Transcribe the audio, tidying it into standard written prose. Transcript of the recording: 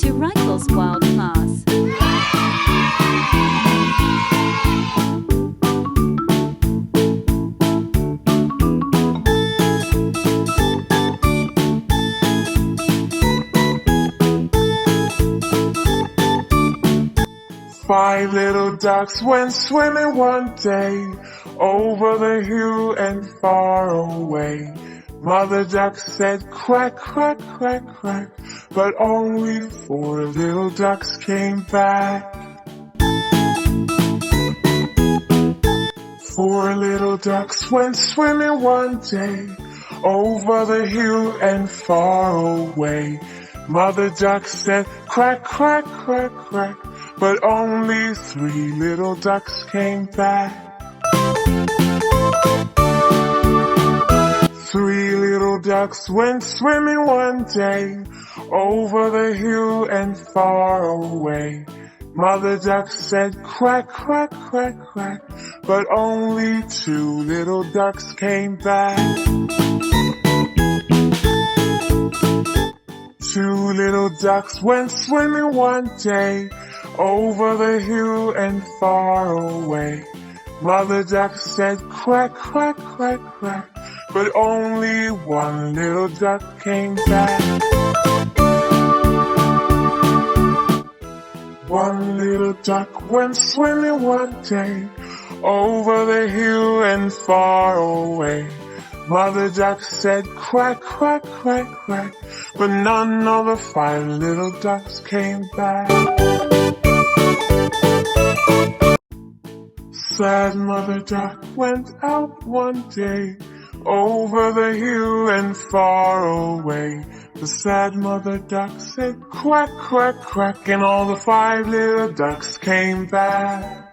to Rifle's Wild Class. Five little ducks went swimming one day over the hill and far away. Mother duck said quack, quack, quack, quack, but only four little ducks came back. Four little ducks went swimming one day over the hill and far away. Mother duck said quack, quack, quack, quack, but only three little ducks came back. Three little ducks went swimming one day over the hill and far away. Mother duck said quack, quack, quack, quack, but only two little ducks came back. Two little ducks went swimming one day over the hill and far away. Mother duck said quack, quack, quack, quack, but only one little duck came back. One little duck went swimming one day over the hill and far away. Mother duck said quack, quack, quack, quack, but none of the five little ducks came back. Sad mother duck went out one day over the hill and far away. The sad mother duck said quack, quack, quack, and all the five little ducks came back.